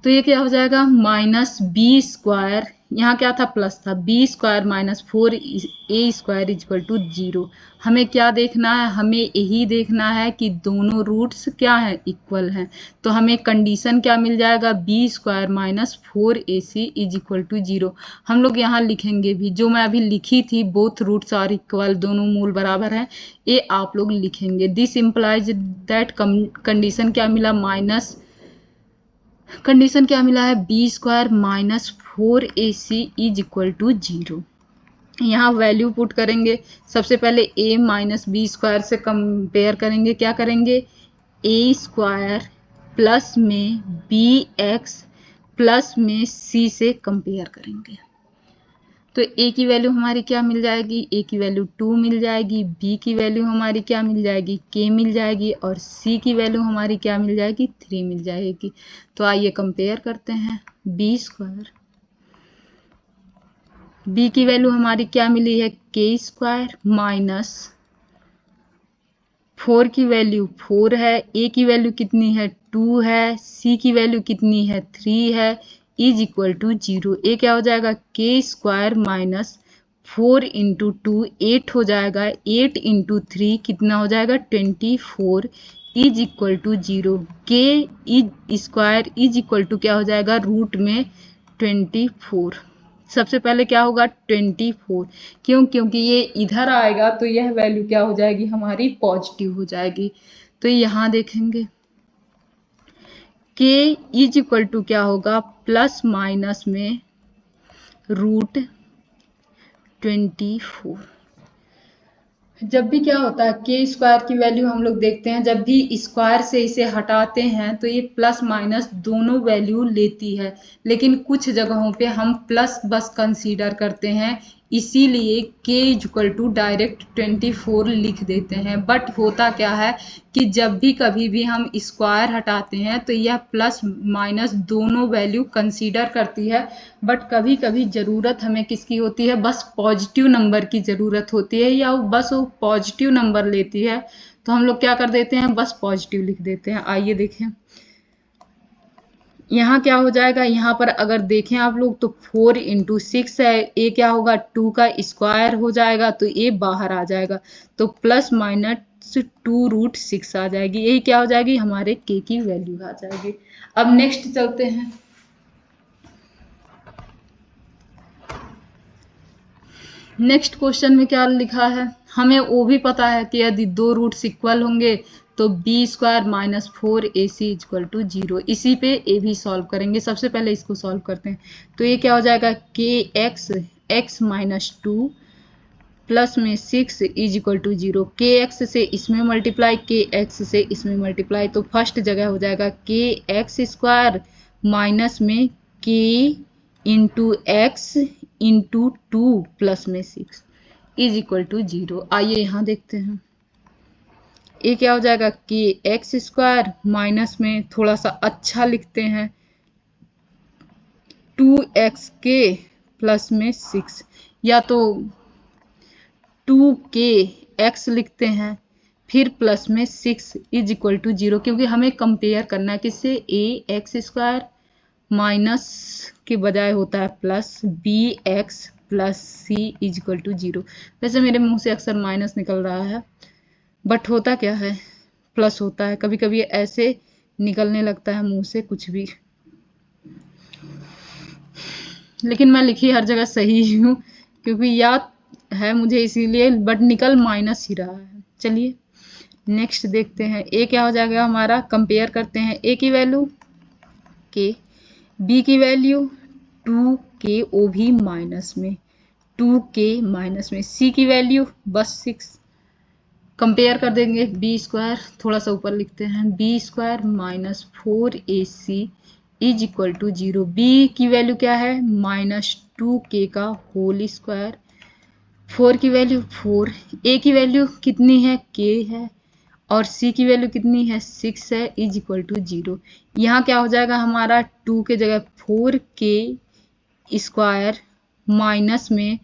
तो ये क्या हो जाएगा, माइनस बी स्क्वायर, यहाँ क्या था प्लस था, b square minus 4a square is equal to 0। हमें क्या देखना है, हमें यही देखना है कि दोनों रूट्स क्या है, इक्वल हैं। तो हमें कंडीशन क्या मिल जाएगा, b square minus 4ac is equal to 0। हम लोग यहाँ लिखेंगे भी, जो मैं अभी लिखी थी बोथ रूट्स आर इक्वल, दोनों मूल बराबर हैं, ये आप लोग लिखेंगे। दिस इम्प्लाइज दैट कंडीशन क्या मिला, कंडीशन क्या मिला है, b square minus 4ac is equal to 0। यहाँ वैल्यू पुट करेंगे, सबसे पहले a माइनस बी स्क्वायर से कंपेयर करेंगे, क्या करेंगे, a स्क्वायर प्लस में bx प्लस में c से कंपेयर करेंगे। तो a की वैल्यू हमारी क्या मिल जाएगी, a की वैल्यू 2 मिल जाएगी, b की वैल्यू हमारी क्या मिल जाएगी, k मिल जाएगी, और c की वैल्यू हमारी क्या मिल जाएगी, 3 मिल जाएगी। तो आइए कंपेयर करते हैं, b स्क्वायर, b की वैल्यू हमारी क्या मिली है, k स्क्वायर माइनस 4 की वैल्यू 4 है, a की वैल्यू कितनी है, 2 है, c की वैल्यू कितनी है, 3 है, इज इक्वल टू 0। ए क्या हो जाएगा, के स्क्वायर माइनस 4 इंटू 2 8 हो जाएगा, 8 इंटू 3 कितना हो जाएगा, 24 is equal to 0। K is square is equal to क्या हो जाएगा, रूट में 24। सबसे पहले क्या होगा, 24, क्योंकि ये इधर आएगा तो यह वैल्यू क्या हो जाएगी, हमारी पॉजिटिव हो जाएगी। तो यहाँ देखेंगे के इज इक्वल टू क्या होगा, प्लस माइनस में रूट 24। जब भी क्या होता है, के स्क्वायर की वैल्यू हम लोग देखते हैं, जब भी स्क्वायर से इसे हटाते हैं तो ये प्लस माइनस दोनों वैल्यू लेती है, लेकिन कुछ जगहों पे हम प्लस बस कंसीडर करते हैं, इसीलिए के इक्वल टू डायरेक्ट 24 लिख देते हैं। बट होता क्या है कि जब भी कभी भी हम स्क्वायर हटाते हैं तो यह प्लस माइनस दोनों वैल्यू कंसीडर करती है, बट कभी कभी ज़रूरत हमें किसकी होती है, बस पॉजिटिव नंबर की ज़रूरत होती है, या बस वो पॉजिटिव नंबर लेती है तो हम लोग क्या कर देते हैं, बस पॉजिटिव लिख देते हैं। आइए देखें यहाँ क्या हो जाएगा, यहाँ पर अगर देखें आप लोग तो 4 इंटू 6 है, ए क्या होगा 2 का स्क्वायर हो जाएगा, तो ए बाहर आ जाएगा, तो प्लस माइनस 2√6 आ जाएगी। यही क्या हो जाएगी, हमारे के की वैल्यू आ जाएगी। अब नेक्स्ट चलते हैं। नेक्स्ट क्वेश्चन में क्या लिखा है, हमें वो भी पता है कि यदि दो रूट्स इक्वल होंगे तो b² minus 4ac equal to 0। इसी पे ए भी सॉल्व करेंगे। सबसे पहले इसको सॉल्व करते हैं, तो ये क्या हो जाएगा kx माइनस 2 प्लस में 6 इज इक्वल टू 0। kx से इसमें मल्टीप्लाई, kx से इसमें मल्टीप्लाई, तो फर्स्ट जगह हो जाएगा kx² माइनस में k into x into 2 plus में 6 इज इक्वल टू 0। आइए यहाँ देखते हैं, ये क्या हो जाएगा kx² माइनस में थोड़ा सा अच्छा लिखते हैं 2xk प्लस में 6, या तो 2kx लिखते हैं फिर प्लस में 6 इज इक्वल टू 0, क्योंकि हमें कंपेयर करना है किससे, ax² माइनस के बजाय होता है plus bx plus c is equal to 0। वैसे मेरे मुंह से अक्सर माइनस निकल रहा है, बट होता क्या है, प्लस होता है। कभी कभी ऐसे निकलने लगता है मुंह से कुछ भी, लेकिन मैं लिखी हर जगह सही हूँ क्योंकि याद है मुझे इसीलिए, बट निकल माइनस ही रहा है। चलिए नेक्स्ट देखते हैं, ए क्या हो जाएगा हमारा, कंपेयर करते हैं, ए की वैल्यू के, बी की वैल्यू 2k ओ भी माइनस में 2k माइनस में, सी की वैल्यू बस 6, कंपेयर कर देंगे b², थोड़ा सा ऊपर लिखते हैं b² minus 4ac is equal to 0। B की वैल्यू क्या है, माइनस 2k का होल स्क्वायर, 4 की वैल्यू 4, ए की वैल्यू कितनी है k है, और c की वैल्यू कितनी है 6 है, इज इक्वल टू 0। यहाँ क्या हो जाएगा हमारा 2 के जगह 4k² माइनस में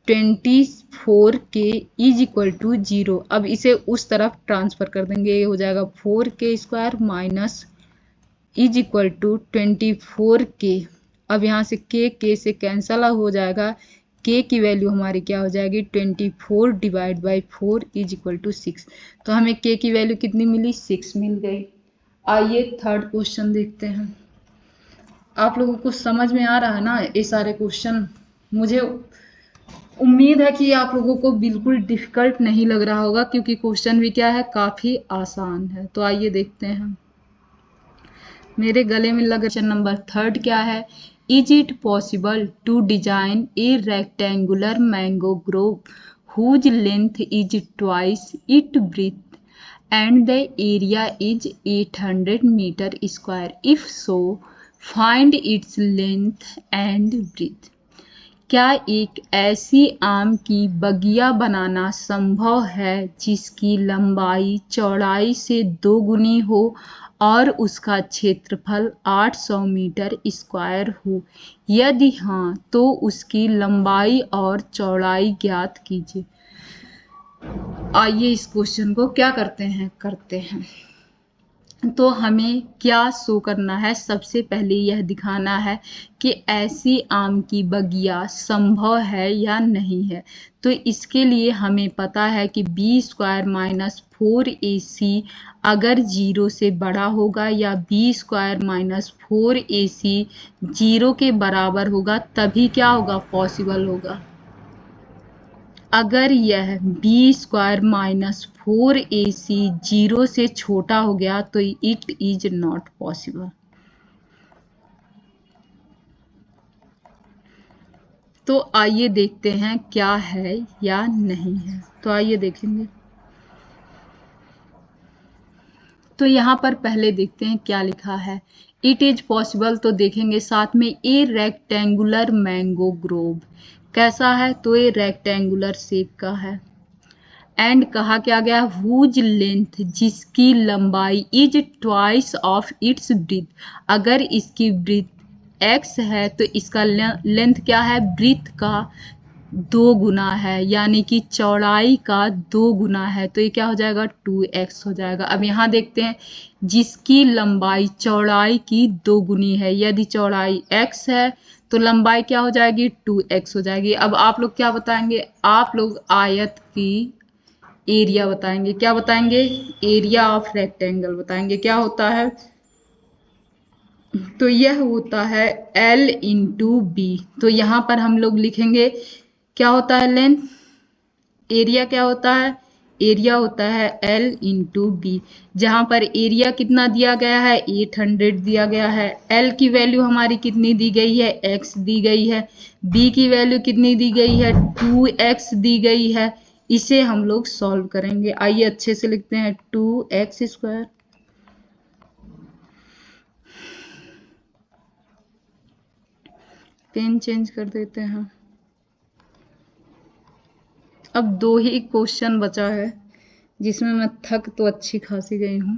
24k इज इक्वल टू 0। अब इसे उस तरफ ट्रांसफर कर देंगे, ये हो जाएगा 4k² minus is equal to 24k। अब यहाँ से k से कैंसल हो जाएगा, k की वैल्यू हमारी क्या हो जाएगी 24 divide by 4 is equal to 6। तो हमें k की वैल्यू कितनी मिली, 6 मिल गई। आइए थर्ड क्वेश्चन देखते हैं। आप लोगों को समझ में आ रहा है ना ये सारे क्वेश्चन, मुझे उम्मीद है कि आप लोगों को बिल्कुल डिफिकल्ट नहीं लग रहा होगा, क्योंकि क्वेश्चन भी क्या है, काफ़ी आसान है। तो आइए देखते हैं, मेरे गले में लग क्वेश्चन नंबर थर्ड क्या है, is it possible to design a rectangular mango grove whose length is twice it breadth and the area is 800 metre square, if so find its length and breadth. क्या एक ऐसी आम की बगिया बनाना संभव है जिसकी लंबाई चौड़ाई से 2 गुनी हो और उसका क्षेत्रफल 800 मीटर स्क्वायर हो? यदि हाँ तो उसकी लंबाई और चौड़ाई ज्ञात कीजिए। आइए इस क्वेश्चन को क्या करते हैं। तो हमें क्या शो करना है, सबसे पहले यह दिखाना है कि ऐसी आम की बगिया संभव है या नहीं है। तो इसके लिए हमें पता है कि b² माइनस 4ac अगर 0 से बड़ा होगा या b² माइनस 4ac 0 के बराबर होगा तभी क्या होगा, पॉसिबल होगा। अगर यह b² माइनस 4ac 0 से छोटा हो गया तो इट इज नॉट पॉसिबल। तो आइए देखते हैं क्या है या नहीं है। तो आइए देखेंगे, तो यहाँ पर पहले देखते हैं क्या लिखा है। इट इज पॉसिबल, तो देखेंगे साथ में ए रेक्टेंगुलर मैंगो ग्रोव कैसा है, तो ये रेक्टेंगुलर शेप का है। एंड कहा क्या गया, हुज लेंथ जिसकी लंबाई is twice of its breadth, अगर इसकी ब्रीथ x है तो इसका लेंथ क्या है, ब्रीथ का दो गुना है, यानी कि चौड़ाई का दो गुना है, तो ये क्या हो जाएगा 2x हो जाएगा। अब यहाँ देखते हैं जिसकी लंबाई चौड़ाई की दो गुनी है, यदि चौड़ाई x है तो लंबाई क्या हो जाएगी 2x हो जाएगी। अब आप लोग क्या बताएंगे, आप लोग आयत की एरिया बताएंगे। क्या बताएंगे, एरिया ऑफ रेक्टेंगल बताएंगे। क्या होता है, तो यह होता है L इंटू बी। तो यहाँ पर हम लोग लिखेंगे क्या होता है लेंथ, एरिया क्या होता है, एरिया होता है L इंटू बी। जहाँ पर एरिया कितना दिया गया है 800 दिया गया है, L की वैल्यू हमारी कितनी दी गई है x दी गई है, b की वैल्यू कितनी दी गई है 2x दी गई है। इसे हम लोग सॉल्व करेंगे। आइए अच्छे से लिखते हैं 2x स्क्वायर, पेन चेंज कर देते हैं। अब दो ही क्वेश्चन बचा है जिसमें मैं थक तो अच्छी खासी गई हूँ,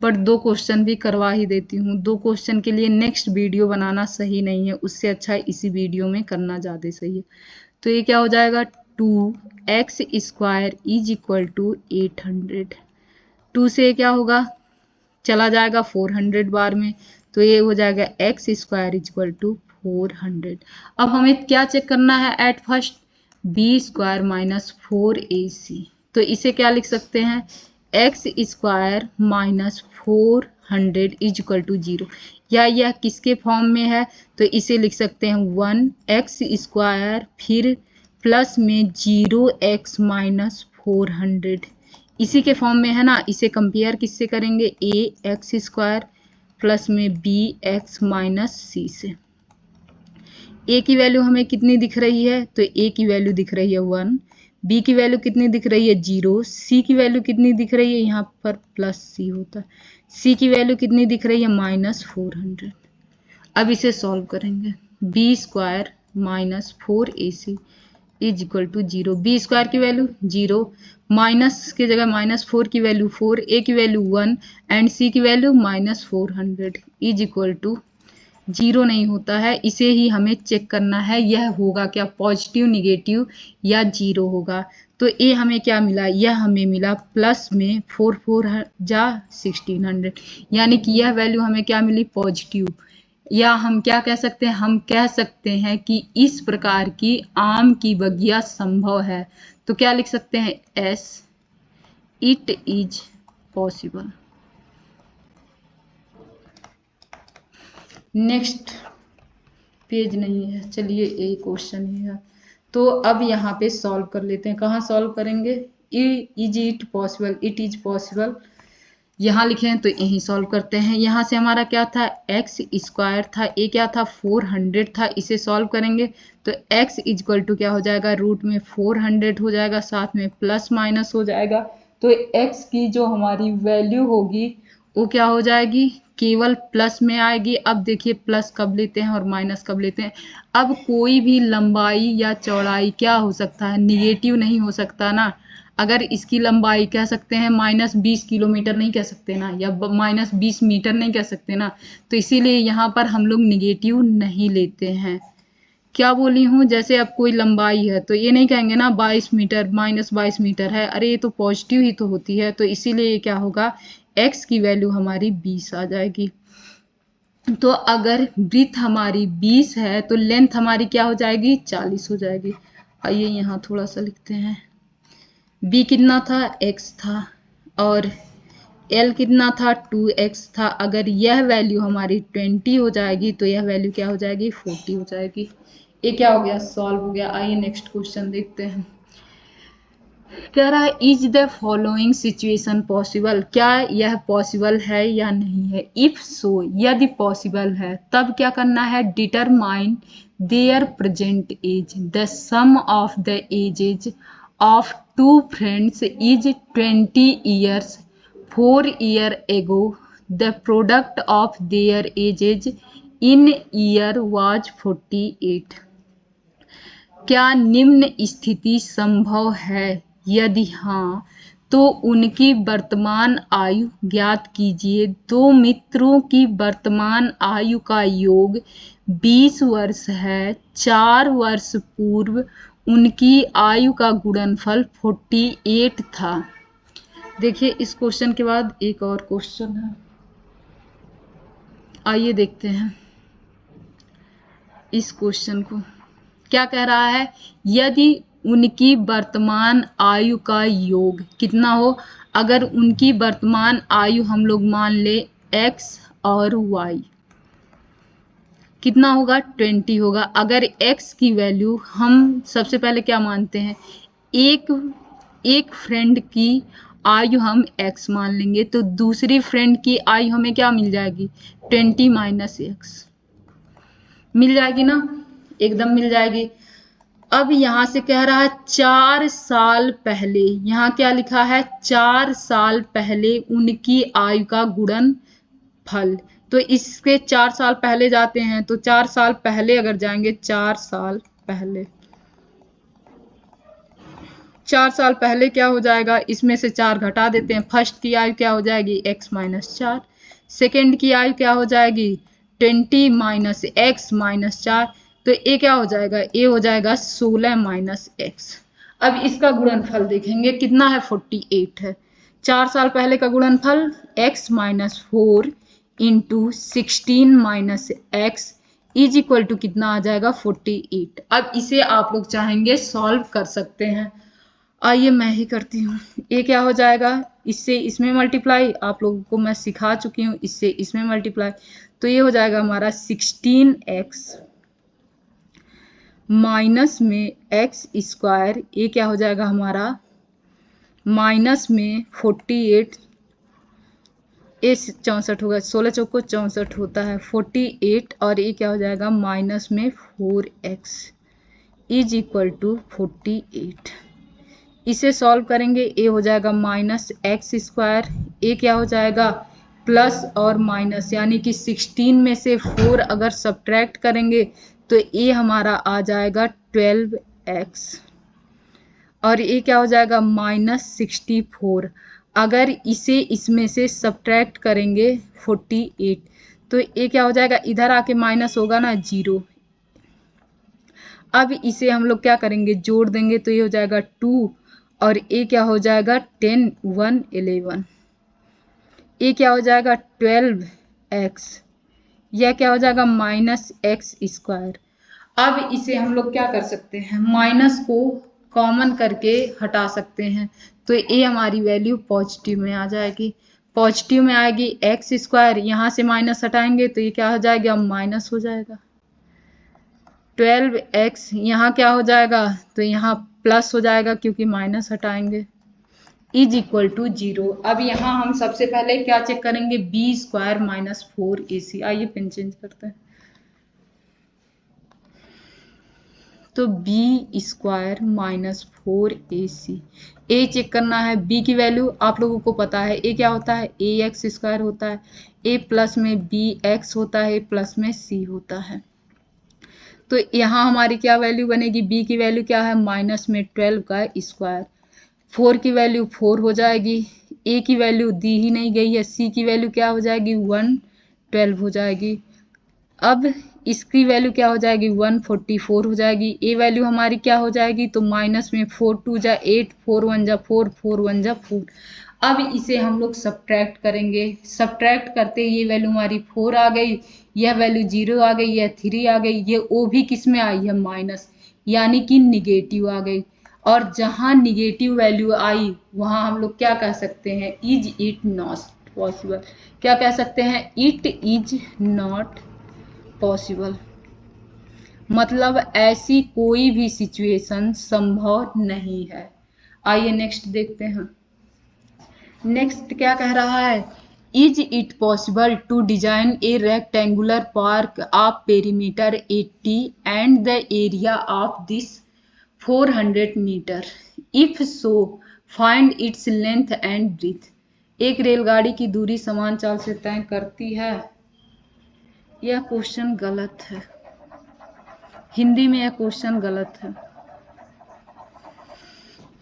पर दो क्वेश्चन भी करवा ही देती हूँ। दो क्वेश्चन के लिए नेक्स्ट वीडियो बनाना सही नहीं है, उससे अच्छा इसी वीडियो में करना ज़्यादा सही है। तो ये क्या हो जाएगा 2x square is equal to 800। 2 से क्या होगा, चला जाएगा 400 बार में, तो ये हो जाएगा x square is equal to 400। अब हमें क्या चेक करना है, at first b square minus 4ac। तो इसे क्या लिख सकते हैं, x square minus 400 is equal to 0, या यह किसके फॉर्म में है, तो इसे लिख सकते हैं 1x स्क्वायर फिर प्लस में 0x माइनस 400, इसी के फॉर्म में है ना। इसे कंपेयर किससे करेंगे, ए एक्स स्क्वायर प्लस में बी एक्स माइनस सी से। ए की वैल्यू हमें कितनी दिख रही है, तो ए की वैल्यू दिख रही है 1, बी की वैल्यू कितनी दिख रही है 0, सी की वैल्यू कितनी दिख रही है, यहाँ पर प्लस सी होता है, सी की वैल्यू कितनी दिख रही है माइनस 400। अब इसे सॉल्व करेंगे, b square minus 4ac is equal to 0। B square की वैल्यू 0, माइनस की जगह -4 की वैल्यू 4, ए की वैल्यू 1 एंड सी की value minus 400 is equal to 0 नहीं होता है। इसे ही हमें चेक करना है, यह होगा क्या पॉजिटिव निगेटिव या 0 होगा। तो ए हमें क्या मिला, यह हमें मिला प्लस में 4 4 जा 1600, यानी कि यह वैल्यू हमें क्या मिली पॉजिटिव। या हम क्या कह सकते हैं, हम कह सकते हैं कि इस प्रकार की आम की बगिया संभव है। तो क्या लिख सकते हैं, S it is possible. Next page नहीं है, चलिए एक क्वेश्चन ही है, तो अब यहाँ पे सॉल्व कर लेते हैं। कहाँ सॉल्व करेंगे, is it possible, it is possible यहाँ लिखे हैं तो यहीं सॉल्व करते हैं। यहाँ से हमारा क्या था एक्स स्क्वायर था, ए क्या था 400 था, इसे सॉल्व करेंगे तो x इक्वल टू क्या हो जाएगा, रूट में 400 हो जाएगा, साथ में प्लस माइनस हो जाएगा। तो x की जो हमारी वैल्यू होगी वो क्या हो जाएगी, केवल प्लस में आएगी। अब देखिए प्लस कब लेते हैं और माइनस कब लेते हैं। अब कोई भी लंबाई या चौड़ाई क्या हो सकता है, निगेटिव नहीं हो सकता ना। अगर इसकी लंबाई कह सकते हैं -20 किलोमीटर नहीं कह सकते ना, या -20 मीटर नहीं कह सकते ना, तो इसीलिए यहाँ पर हम लोग निगेटिव नहीं लेते हैं। क्या बोली हूँ, जैसे अब कोई लंबाई है तो ये नहीं कहेंगे ना 22 मीटर -22 मीटर है, अरे ये तो पॉजिटिव ही तो होती है। तो इसीलिए क्या होगा, x की वैल्यू हमारी 20 आ जाएगी। तो अगर ब्रीथ हमारी 20 है तो लेंथ हमारी क्या हो जाएगी 40 हो जाएगी। आइए यहाँ थोड़ा सा लिखते हैं, b कितना था x था और l कितना था 2x था। अगर यह वैल्यू हमारी 20 हो जाएगी तो यह वैल्यू क्या हो जाएगी 40 हो जाएगी। ये क्या हो गया, सॉल्व हो गया। आइए नेक्स्ट क्वेश्चन देखते हैं। कह रहा है is the following situation possible, क्या यह पॉसिबल है या नहीं है। इफ सो, यदि पॉसिबल है तब क्या करना है, determine their present age, the sum of the ages of two friends is 20 years. 4 years ago, the product of their ages in year was 48. क्या निम्न स्थिति संभव है, यदि हाँ तो उनकी वर्तमान आयु ज्ञात कीजिए। दो मित्रों की वर्तमान आयु का योग 20 वर्ष है। 4 वर्ष पूर्व उनकी आयु का गुणनफल 48 था। देखिए इस क्वेश्चन के बाद एक और क्वेश्चन है, आइए देखते हैं इस क्वेश्चन को। क्या कह रहा है, यदि उनकी वर्तमान आयु का योग कितना हो, अगर उनकी वर्तमान आयु हम लोग मान ले x और y, कितना होगा 20 होगा। अगर x की वैल्यू हम सबसे पहले क्या मानते हैं, एक फ्रेंड की आयु हम x मान लेंगे, तो दूसरी फ्रेंड की आयु हमें क्या मिल जाएगी 20 माइनस x मिल जाएगी ना, एकदम मिल जाएगी। अब यहाँ से कह रहा है 4 साल पहले, यहाँ क्या लिखा है 4 साल पहले उनकी आयु का गुणनफल। तो इसके 4 साल पहले जाते हैं, तो 4 साल पहले अगर जाएंगे, 4 साल पहले, 4 साल पहले क्या हो जाएगा, इसमें से 4 घटा देते हैं। फर्स्ट की आयु क्या हो जाएगी x माइनस 4, सेकेंड की आयु क्या हो जाएगी 20 माइनस x माइनस 4, तो ये क्या हो जाएगा, ये हो जाएगा 16 माइनस x। अब इसका गुणनफल देखेंगे कितना है 48 है। 4 साल पहले का गुणनफल x minus 4 into 16 minus x is equal to कितना आ जाएगा 48। अब इसे आप लोग चाहेंगे सॉल्व कर सकते हैं, आइए मैं ही करती हूँ। ये क्या हो जाएगा, इससे इसमें मल्टीप्लाई, आप लोगों को मैं सिखा चुकी हूँ, इससे इसमें मल्टीप्लाई, तो ये हो जाएगा हमारा 16x माइनस में x स्क्वायर, ये क्या हो जाएगा हमारा माइनस में 48, ये 64 होगा, 16 चौको 64 होता है 48, और ये क्या हो जाएगा माइनस में 4x इज इक्वल टू 48। इसे सॉल्व करेंगे, ए हो जाएगा माइनस एक्स स्क्वायर, ए क्या हो जाएगा प्लस और माइनस, यानी कि 16 में से 4 अगर सब्ट्रैक्ट करेंगे तो ए हमारा आ जाएगा 12x, और ये क्या हो जाएगा माइनस 64। अगर इसे इसमें से सब्ट्रैक्ट करेंगे 48, तो ये क्या हो जाएगा, इधर आके माइनस होगा ना 0। अब इसे हम लोग क्या करेंगे, जोड़ देंगे, तो ये हो जाएगा 2, और ये क्या हो जाएगा 10 1 11, ये क्या हो जाएगा 12x, यह क्या हो जाएगा माइनस एक्स स्क्वायर। अब इसे हम लोग क्या कर सकते हैं, माइनस को कॉमन करके हटा सकते हैं, तो ये हमारी वैल्यू पॉजिटिव में आ जाएगी। पॉजिटिव में आएगी एक्स स्क्वायर, यहाँ से माइनस हटाएंगे तो ये क्या हो जाएगा माइनस हो जाएगा 12x, यहाँ क्या हो जाएगा, तो यहाँ प्लस हो जाएगा क्योंकि माइनस हटाएंगे, इज इक्वल टू 0। अब यहाँ हम सबसे पहले क्या चेक करेंगे, बी स्क्वायर माइनस 4ac। आइए पेन चेंज करते हैं, तो बी स्क्वायर माइनस 4ac, ए चेक करना है, बी की वैल्यू आप लोगों को पता है, ए क्या होता है ए एक्स स्क्वायर होता है, ए प्लस में बी एक्स होता है, प्लस में सी होता है। तो यहाँ हमारी क्या वैल्यू बनेगी, बी की वैल्यू क्या है माइनस में 12 का स्क्वायर, 4 की वैल्यू 4 हो जाएगी, ए की वैल्यू दी ही नहीं गई है, सी की वैल्यू क्या हो जाएगी 112 हो जाएगी। अब इसकी वैल्यू क्या हो जाएगी 144 हो जाएगी, ए वैल्यू हमारी क्या हो जाएगी, तो माइनस में 4 2 जा 8, 4 1 जा 4, 4 1 जा 4। अब इसे हम लोग सब्ट्रैक्ट करेंगे, सब्ट्रैक्ट करते ये वैल्यू हमारी 4 आ गई, यह वैल्यू 0 आ गई, यह 3 आ गई, ये ओ भी किस में आई है माइनस, यानी कि निगेटिव आ गई। और जहाँ निगेटिव वैल्यू आई वहाँ हम लोग क्या कह सकते हैं, इज इट नॉट पॉसिबल। क्या कह सकते हैं, इट इज नॉट पॉसिबल, मतलब ऐसी कोई भी सिचुएशन संभव नहीं है। आइए नेक्स्ट देखते हैं, नेक्स्ट क्या कह रहा है, is it possible to design a rectangular park of perimeter 80 and the area of this 400 metre, if so find its length and breadth. एक रेलगाड़ी की दूरी समान चाल से तय करती है, यह क्वेश्चन गलत है, हिंदी में यह क्वेश्चन गलत है।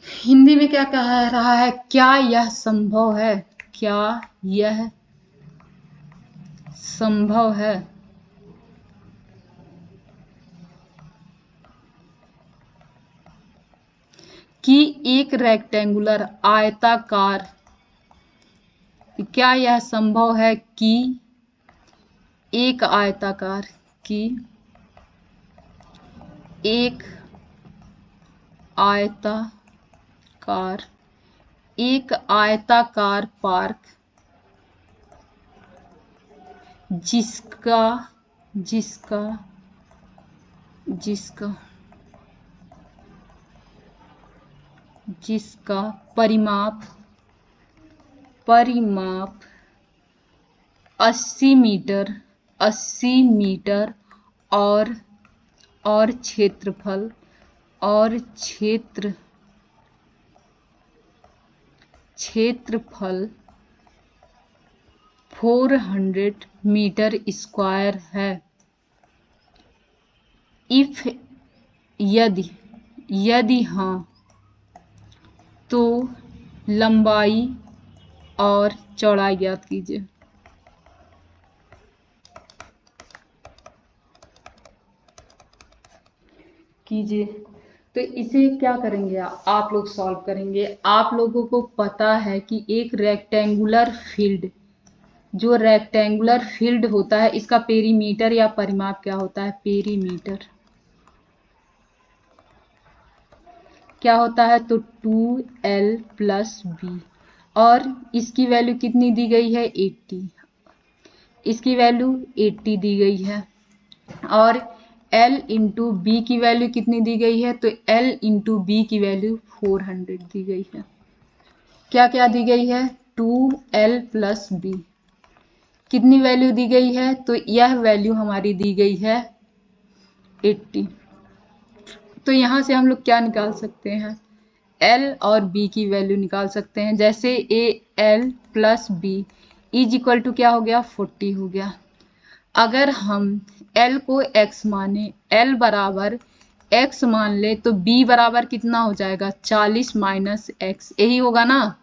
हिंदी में क्या कह रहा है, क्या यह संभव है, क्या यह संभव है। कि एक रेक्टेंगुलर आयताकार, क्या यह संभव है कि एक आयताकार एक आयताकार पार्क जिसका परिमाप 80 मीटर और क्षेत्रफल 400 मीटर स्क्वायर है। यदि हाँ, तो लंबाई और चौड़ाई ज्ञात कीजिए। तो इसे क्या करेंगे, आप लोग सॉल्व करेंगे। आप लोगों को पता है कि एक रेक्टेंगुलर फील्ड होता है, इसका पेरीमीटर या परिमाप क्या होता है, पेरीमीटर क्या होता है, तो 2l + b, और इसकी वैल्यू कितनी दी गई है, 80, इसकी वैल्यू 80 दी गई है, और l × b की वैल्यू कितनी दी गई है, तो l × b की वैल्यू 400 दी गई है। क्या क्या दी गई है, 2l + b, कितनी वैल्यू दी गई है, तो यह वैल्यू हमारी दी गई है 80। तो यहाँ से हम लोग क्या निकाल सकते हैं, l और b की वैल्यू निकाल सकते हैं। जैसे al + b = क्या हो गया, 40 हो गया। अगर हम l को x माने, l बराबर x मान ले, तो b बराबर कितना हो जाएगा, 40 - x, यही होगा ना।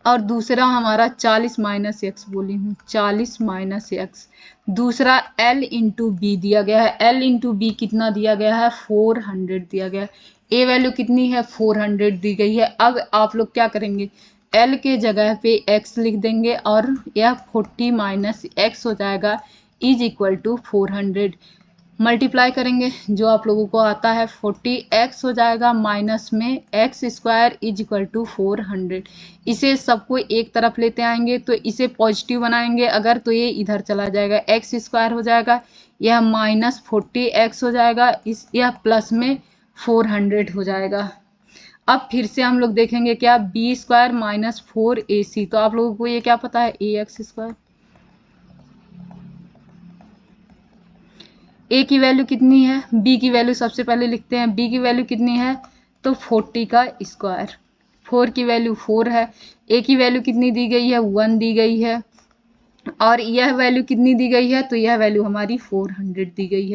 और दूसरा हमारा 40 - x बोली हूँ, 40 - x। दूसरा l × b दिया गया है, l × b कितना दिया गया है, 400 दिया गया है। a वैल्यू कितनी है, 400 दी गई है। अब आप लोग क्या करेंगे, l के जगह पे x लिख देंगे और यह 40 - x हो जाएगा, = 400। मल्टीप्लाई करेंगे, जो आप लोगों को आता है 40x हो जाएगा, माइनस में x² = 400। इसे सबको एक तरफ लेते आएंगे, तो इसे पॉजिटिव बनाएंगे अगर, तो ये इधर चला जाएगा, x² हो जाएगा, यह -40x हो जाएगा, यह प्लस में 400 हो जाएगा। अब फिर से हम लोग देखेंगे क्या, b² - 4ac, तो आप लोगों को ये क्या पता है, ax²। a की वैल्यू कितनी है, b की वैल्यू सबसे पहले लिखते हैं, b की वैल्यू कितनी है, तो 40 का स्क्वायर, 4 की वैल्यू 4 है, a की वैल्यू कितनी दी गई है, 1 दी गई है, और यह वैल्यू कितनी दी गई है, तो यह वैल्यू हमारी 400 दी गई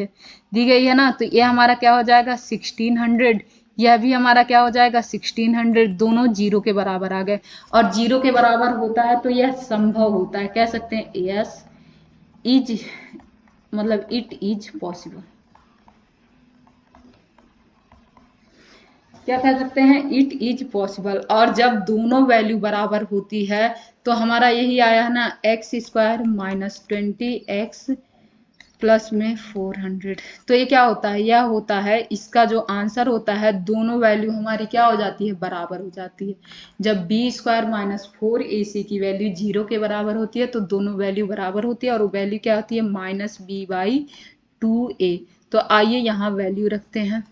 है ना। तो यह हमारा क्या हो जाएगा, 1600, यह भी हमारा क्या हो जाएगा, 1600, दोनों 0 के बराबर आ गए। और 0 के बराबर होता है तो यह संभव होता है, कह सकते हैं यस इज, मतलब इट इज पॉसिबल। क्या कह सकते हैं, इट इज पॉसिबल। और जब दोनों वैल्यू बराबर होती है तो हमारा यही आया है ना, x² - 20x प्लस में 400। तो ये क्या होता है, यह होता है, इसका जो आंसर होता है, दोनों वैल्यू हमारी क्या हो जाती है, बराबर हो जाती है। जब b² - 4ac की वैल्यू 0 के बराबर होती है तो दोनों वैल्यू बराबर होती है, और वो वैल्यू क्या होती है, -b/2a। तो आइए यहाँ वैल्यू रखते हैं,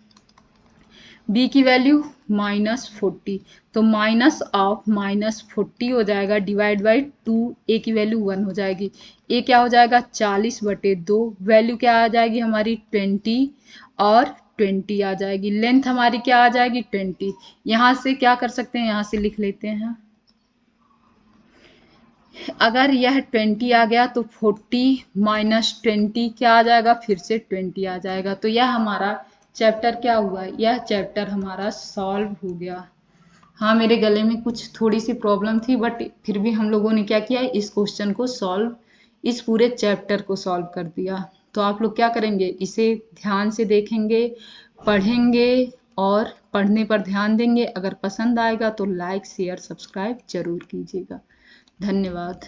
b की वैल्यू -40, तो माइनस ऑफ -40 हो जाएगा, /2, a की वैल्यू 1 हो जाएगी, a क्या हो जाएगा, 40/2, वैल्यू क्या आ जाएगी हमारी 20, और 20 आ जाएगी, लेंथ हमारी क्या आ जाएगी, 20। यहाँ से क्या कर सकते हैं, यहाँ से लिख लेते हैं, अगर यह 20 आ गया तो 40 - 20 क्या आ जाएगा, फिर से 20 आ जाएगा। तो यह हमारा चैप्टर क्या हुआ, यह चैप्टर हमारा सॉल्व हो गया। हाँ, मेरे गले में कुछ थोड़ी सी प्रॉब्लम थी, बट फिर भी हम लोगों ने क्या किया, इस क्वेश्चन को सॉल्व, इस पूरे चैप्टर को सॉल्व कर दिया। तो आप लोग क्या करेंगे, इसे ध्यान से देखेंगे, पढ़ेंगे, और पढ़ने पर ध्यान देंगे। अगर पसंद आएगा तो लाइक शेयर सब्सक्राइब जरूर कीजिएगा। धन्यवाद।